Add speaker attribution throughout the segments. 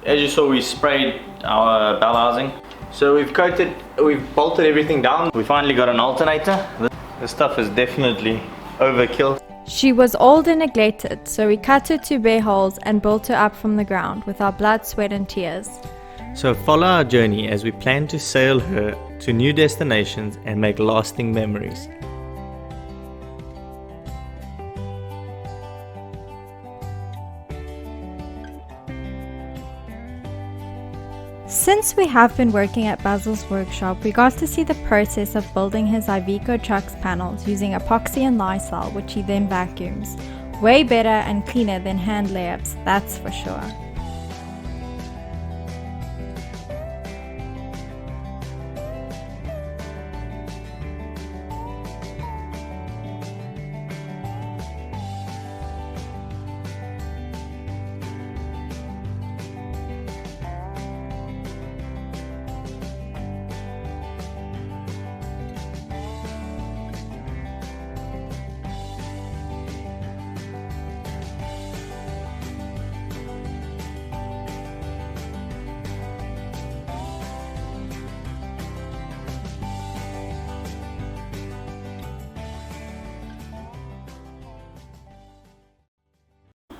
Speaker 1: As you saw, we sprayed our bell housing. So we've bolted everything down. We finally got an alternator. This stuff is definitely overkill.
Speaker 2: She was old and neglected, so we cut her to bare holes and built her up from the ground with our blood, sweat and tears.
Speaker 3: So follow our journey as we plan to sail her to new destinations and make lasting memories.
Speaker 2: Since we have been working at Basil's workshop, we got to see the process of building his MIKO truck's panels using epoxy and Lysol, which he then vacuums. Way better and cleaner than hand layups, that's for sure.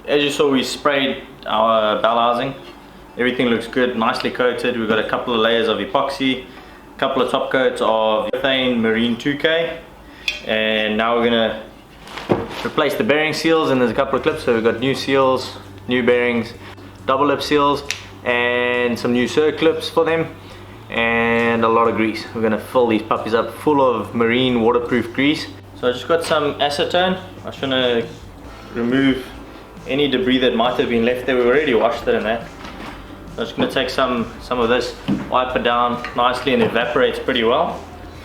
Speaker 1: As you saw, we sprayed our bell housing. Everything looks good, nicely coated. We've got a couple of layers of epoxy, a couple of top coats of urethane marine 2K, and now we're gonna replace the bearing seals, and there's a couple of clips. So we've got new seals, new bearings, double lip seals, and some new circlips for them, and a lot of grease. We're gonna fill these puppies up full of marine waterproof grease. So I just got some acetone. I just wanna remove any debris that might have been left there. We've already washed it in that. So I'm just going to take some of this, wipe it down nicely, and it evaporates pretty well.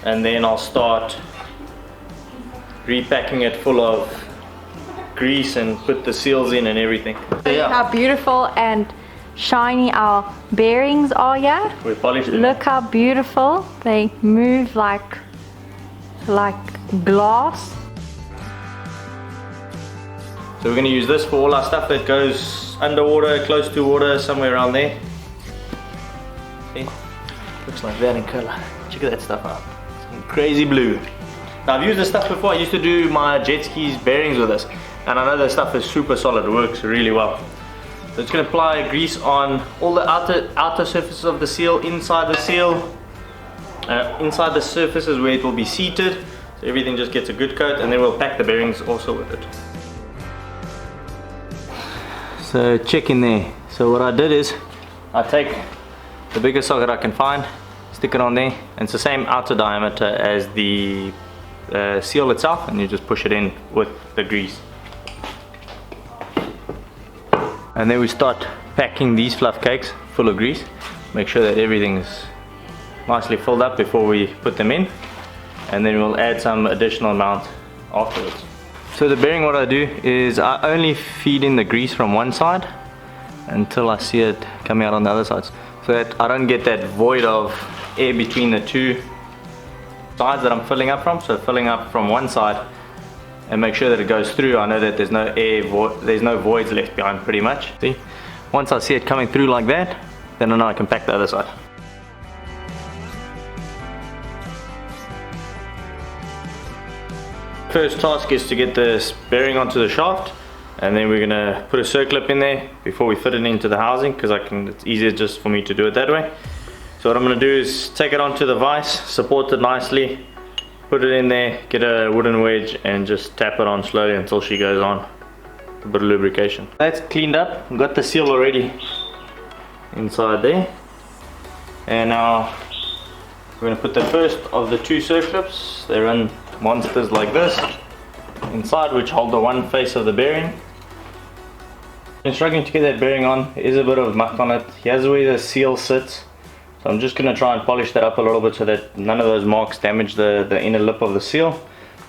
Speaker 1: And then I'll start repacking it full of grease and put the seals in and everything.
Speaker 2: So yeah. How beautiful and shiny our bearings are here.
Speaker 1: We polished them.
Speaker 2: Look how beautiful they move like glass.
Speaker 1: So we're going to use this for all our stuff that goes underwater, close to water, somewhere around there. See? Looks like that in color. Check that stuff out. Some crazy blue. Now I've used this stuff before. I used to do my jet skis bearings with this, and I know this stuff is super solid. It works really well. So it's going to apply grease on all the outer surfaces of the seal, inside the seal, inside the surfaces where it will be seated. So everything just gets a good coat, and then we'll pack the bearings also with it. So check in there. So what I did is I take the biggest socket I can find, stick it on there, and it's the same outer diameter as the seal itself, and you just push it in with the grease. And then we start packing these fluff cakes full of grease. Make sure that everything is nicely filled up before we put them in, and then we'll add some additional amount afterwards. So the bearing, what I do is I only feed in the grease from one side until I see it coming out on the other side, so that I don't get that void of air between the two sides that I'm filling up from. So filling up from one side and make sure that it goes through. I know that there's no air, there's no voids left behind pretty much. See, once I see it coming through like that, then I know I can pack the other side. First task is to get this bearing onto the shaft, and then we're gonna put a circlip in there before we fit it into the housing, because it's easier just for me to do it that way. So what I'm gonna do is take it onto the vise, support it nicely, put it in there, get a wooden wedge, and just tap it on slowly until she goes on. A bit of lubrication. That's cleaned up. We've got the seal already inside there, and now we're gonna put the first of the two circlips. They run monsters like this inside, which hold the one face of the bearing. I'm struggling to get that bearing on. There is a bit of muck on it. Here's where the seal sits, so I'm just going to try and polish that up a little bit so that none of those marks damage the inner lip of the seal. So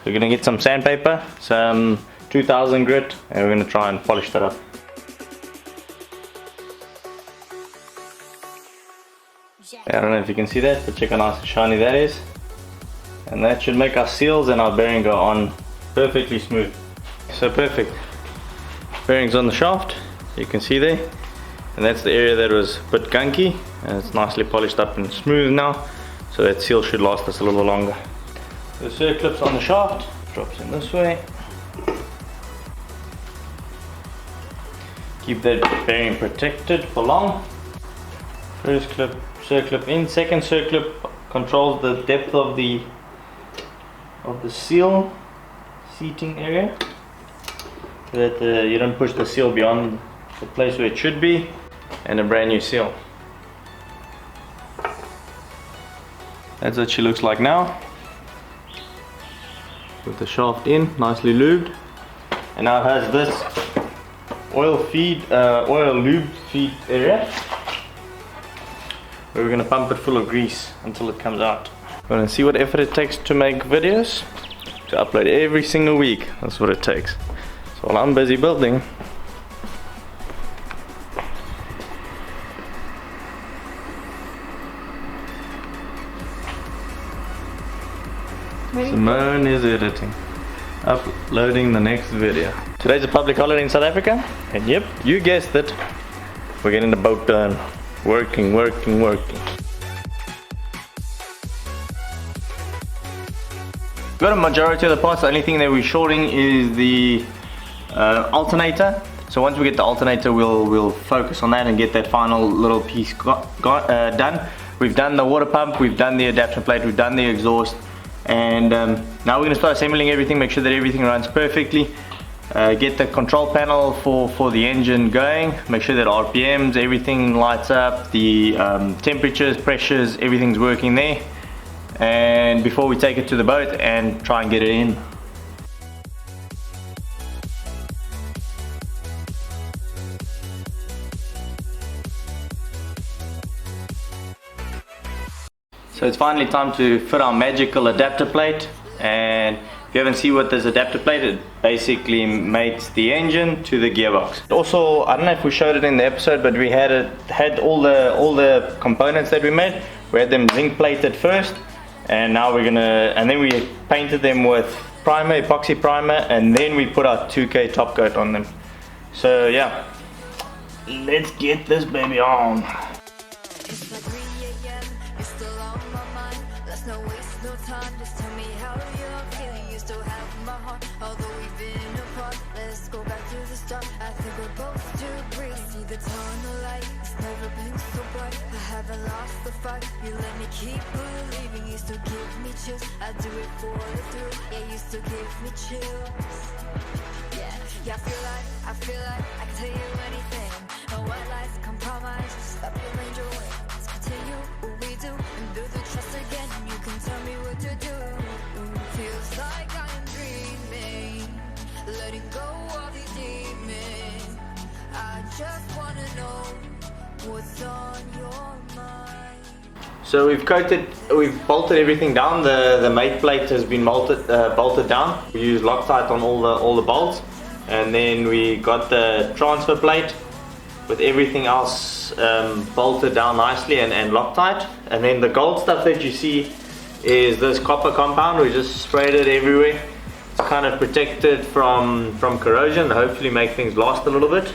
Speaker 1: we're going to get some sandpaper, some 2000 grit, and we're going to try and polish that up. I don't know if you can see that, but check how nice and shiny that is. And that should make our seals and our bearing go on perfectly smooth. So perfect. Bearings on the shaft, you can see there. And that's the area that was a bit gunky, and it's nicely polished up and smooth now, so that seal should last us a little longer. The circlips on the shaft drops in this way. Keep that bearing protected for long. First clip, circlip in. Second circlip controls the depth of the seal seating area, so that you don't push the seal beyond the place where it should be, and a brand new seal. That's what she looks like now, with the shaft in, nicely lubed. And now it has this oil lube feed area, where we're going to pump it full of grease until it comes out. We're going to see what effort it takes to make videos, to upload every single week. That's what it takes. So while I'm busy building, Simone is editing, uploading the next video. Today's a public holiday in South Africa, and yep, you guessed it, we're getting the boat done. Working. Got a majority of the parts. The only thing that we're shorting is the alternator. So once we get the alternator, we'll focus on that and get that final little piece done. We've done the water pump, we've done the adapter plate, we've done the exhaust, and now we're going to start assembling everything, make sure that everything runs perfectly. Get the control panel for the engine going, make sure that RPMs, everything lights up, the temperatures, pressures, everything's working there, and before we take it to the boat and try and get it in. So it's finally time to fit our magical adapter plate, and if you haven't seen what this adapter plate, it basically mates the engine to the gearbox. Also, I don't know if we showed it in the episode, but we had all the components that we made. We had them zinc plated first, and now and then we painted them with primer, epoxy primer, and then we put our 2K top coat on them. So yeah, let's get this baby on.
Speaker 4: It's like 3 AM, you're still on my mind. Let's not waste no time, just tell me how you're feeling. You still have my heart, although we've been apart. Let's go back to the start. I think we're both too brief. See the tunnel light, it's never been so bright. I haven't lost the fight, you let me keep believing. You still give me chills, I do it for the thrill. Yeah, you still give me chills. Yeah, I feel like I can tell you anything. No white lies, compromise, just stop your angel wings. Continue what we do and build the trust again. You can tell me what to do. Feels like I am dreaming, letting go of these demons. I just wanna know what's on your mind.
Speaker 1: So we've bolted everything down. The mate plate has been bolted down. We use Loctite on all the bolts, and then we got the transfer plate with everything else bolted down nicely and Loctite. And then the gold stuff that you see is this copper compound. We just sprayed it everywhere. It's kind of protected from corrosion, hopefully make things last a little bit.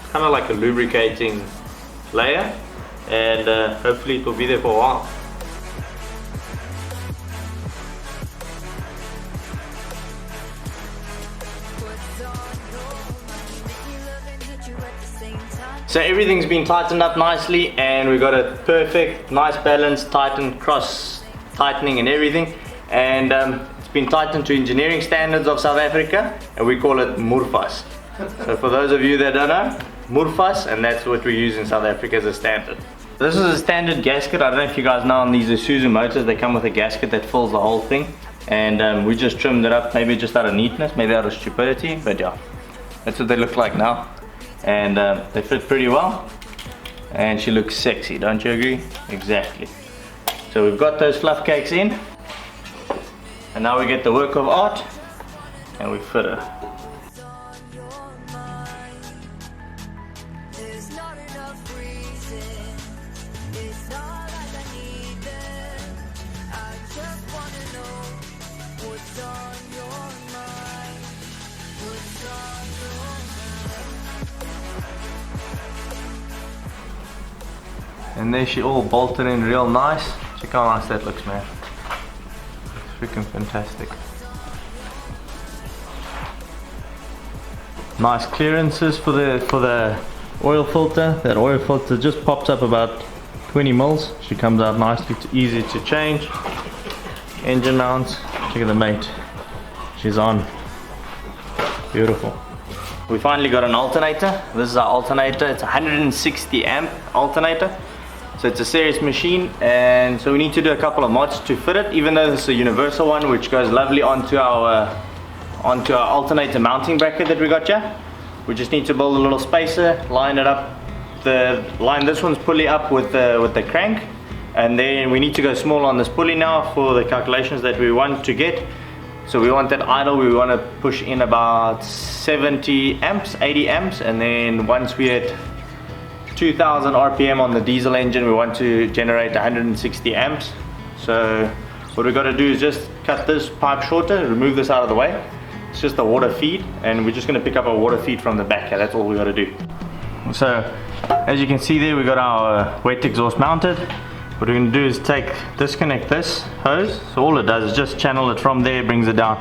Speaker 1: It's kind of like a lubricating layer, and hopefully it will be there for a while. So everything's been tightened up nicely, and we got a perfect, nice balance, tightened, cross tightening and everything, and it's been tightened to engineering standards of South Africa, and we call it Murfas. So for those of you that don't know, Murfas, and that's what we use in South Africa as a standard. This is a standard gasket. I don't know if you guys know, on these Isuzu motors they come with a gasket that fills the whole thing, and we just trimmed it up, maybe just out of neatness, maybe out of stupidity, but yeah, that's what they look like now. And they fit pretty well, and she looks sexy, don't you agree? Exactly. So we've got those fluff cakes in, and now we get the work of art and we fit her. And there she all bolted in real nice. Check how nice that looks, man. It's freaking fantastic. Nice clearances for the oil filter. That oil filter just pops up about 20 mils. She comes out nicely, easy to change. Engine mounts. Check at the mate. She's on. Beautiful. We finally got an alternator. This is our alternator. It's a 160 amp alternator. So it's a serious machine, and so we need to do a couple of mods to fit it, even though this is a universal one which goes lovely onto our alternator mounting bracket that we got here. We just need to build a little spacer, line it up, line this one's pulley up with the crank, and then we need to go small on this pulley now for the calculations that we want to get. So we want that idle, we want to push in about 70 amps, 80 amps, and then once we hit 2000 RPM on the diesel engine, we want to generate 160 amps. So what we've got to do is just cut this pipe shorter, remove this out of the way. It's just a water feed, and we're just going to pick up a water feed from the back here. That's all we got to do. So as you can see there, we got our wet exhaust mounted. What we're going to do is disconnect this hose. So all it does is just channel it from there, brings it down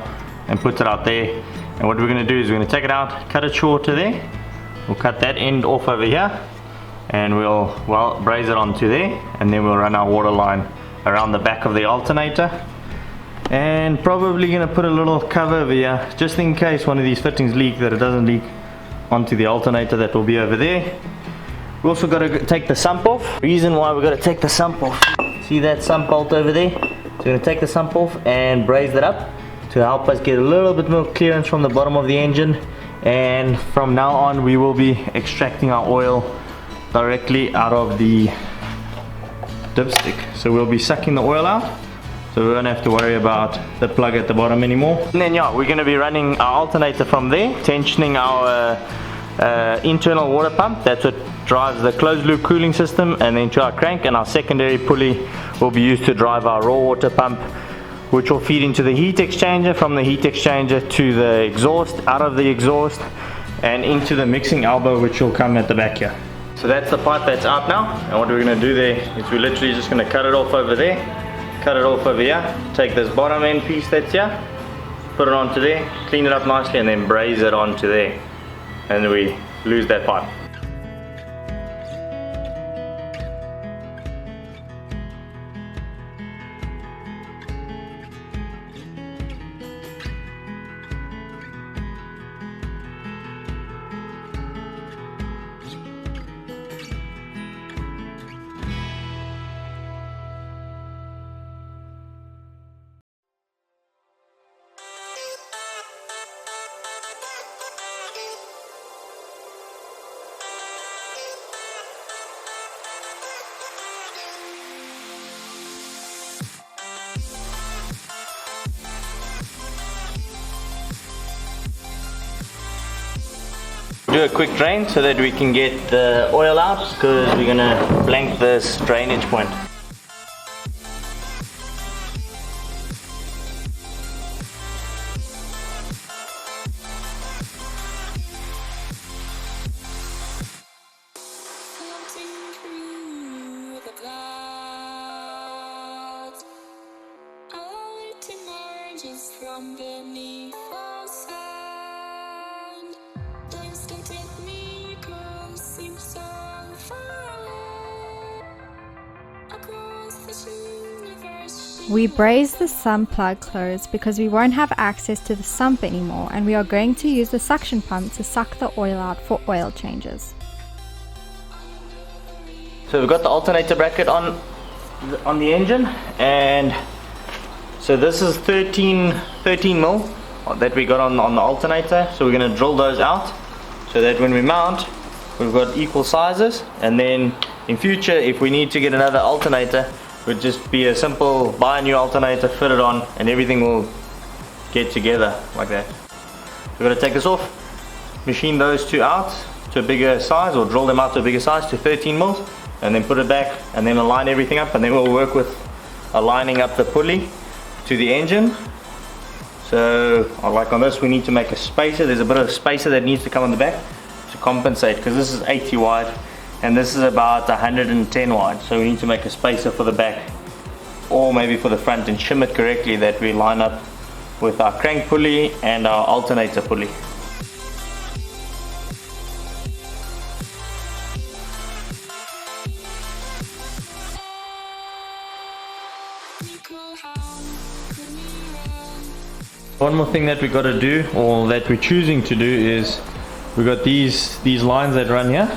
Speaker 1: and puts it out there. And what we're going to do is we're going to take it out, cut it shorter there. We'll cut that end off over here, and we'll braze it onto there, and then we'll run our water line around the back of the alternator, and probably going to put a little cover over here just in case one of these fittings leak, that it doesn't leak onto the alternator. That will be over there. We also got to take the sump off. Reason why we got to take the sump off, see that sump bolt over there? So we're going to take the sump off and braze that up to help us get a little bit more clearance from the bottom of the engine. And from now on we will be extracting our oil directly out of the dipstick. So we'll be sucking the oil out, so we won't have to worry about the plug at the bottom anymore. And then yeah, we're going to be running our alternator from there, tensioning our internal water pump. That's what drives the closed loop cooling system, and then to our crank, and our secondary pulley will be used to drive our raw water pump, which will feed into the heat exchanger, from the heat exchanger to the exhaust, out of the exhaust and into the mixing elbow, which will come at the back here. So that's the pipe that's out now, and what we're going to do there is we're literally just going to cut it off over there, cut it off over here, take this bottom end piece that's here, put it onto there, clean it up nicely, and then braze it onto there, and we lose that pipe. Do a quick drain so that we can get the oil out, because we're going to blank this drainage point.
Speaker 4: From beneath the sand, things that take me close seem so far away. Across the universe,
Speaker 2: We braze the sump plug closed because we won't have access to the sump anymore, and we are going to use the suction pump to suck the oil out for oil changes.
Speaker 1: So we've got the alternator bracket on the engine, and so this is 13 mil that we got on the alternator. So we're going to drill those out so that when we mount, we've got equal sizes, and then in future if we need to get another alternator, it would just be a simple buy a new alternator, fit it on, and everything will get together like that. We're going to take this off, machine those two out to a bigger size, or drill them out to a bigger size to 13 mils, and then put it back and then align everything up, and then we'll work with aligning up the pulley to the engine. So like on this, we need to make a spacer. There's a bit of a spacer that needs to come on the back to compensate, because this is 80 wide and this is about 110 wide, so we need to make a spacer for the back or maybe for the front and shim it correctly that we line up with our crank pulley and our alternator pulley. One more thing that we got to do, or that we're choosing to do, is we got these lines that run here,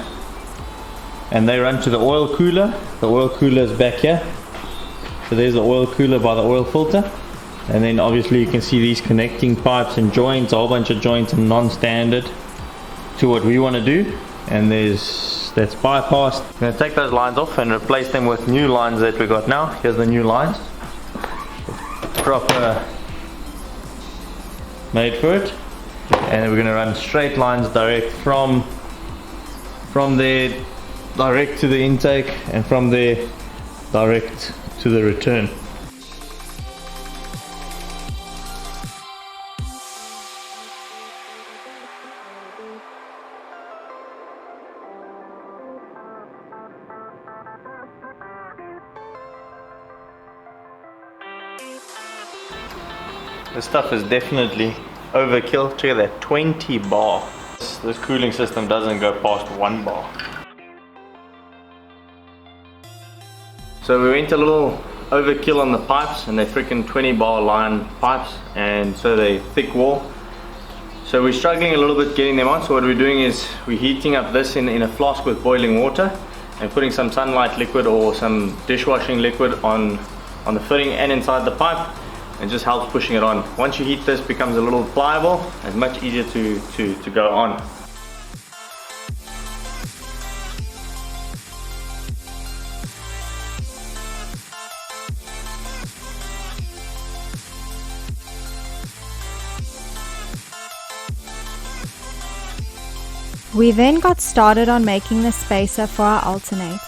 Speaker 1: and they run to the oil cooler. The oil cooler is back here, so there's the oil cooler by the oil filter, and then obviously you can see these connecting pipes and joints, a whole bunch of joints and non-standard to what we want to do, and that's bypassed. I'm going to take those lines off and replace them with new lines that we got now. Here's the new lines, proper made for it, and we're going to run straight lines direct from there direct to the intake, and from there direct to the return. This stuff is definitely overkill. Check out that 20 bar. This cooling system doesn't go past 1 bar. So we went a little overkill on the pipes, and they're freaking 20 bar line pipes, and so they're thick wall. So we're struggling a little bit getting them on. So what we're doing is we're heating up this in a flask with boiling water and putting some sunlight liquid or some dishwashing liquid on the fitting and inside the pipe. It just helps pushing it on. Once you heat this, it becomes a little pliable and much easier to go on.
Speaker 2: We then got started on making the spacer for our alternator.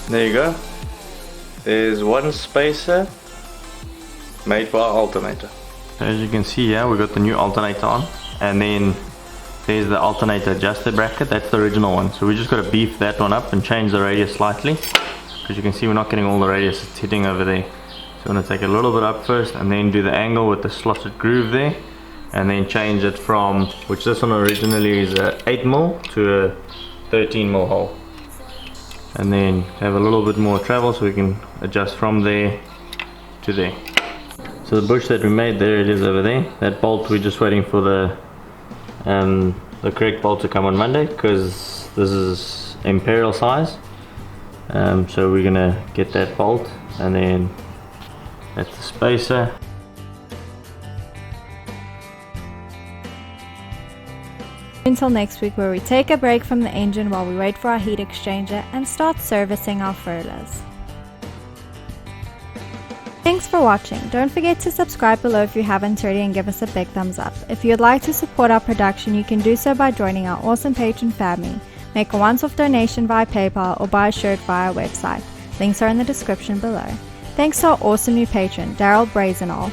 Speaker 1: There you go. There's one spacer made for our alternator. As you can see here, we got the new alternator on, and then there's the alternator adjuster bracket. That's the original one. So we just got to beef that one up and change the radius slightly, because you can see we're not getting all the radius, it's hitting over there. So I'm going to take a little bit up first and then do the angle with the slotted groove there, and then change it from, which this one originally is a 8mm to a 13mm hole. And then have a little bit more travel so we can adjust from there to there. So the bush that we made, there it is over there. That bolt, we're just waiting for the correct bolt to come on Monday, because this is imperial size. So we're gonna get that bolt, and then that's the spacer.
Speaker 2: Until next week, where we take a break from the engine while we wait for our heat exchanger and start servicing our furlers. Thanks for watching. Don't forget to subscribe below if you haven't already, and give us a big thumbs up. If you'd like to support our production, you can do so by joining our awesome patron family. Make a once-off donation via PayPal or buy a shirt via our website. Links are in the description below. Thanks to our awesome new patron, Daryl Brazenall.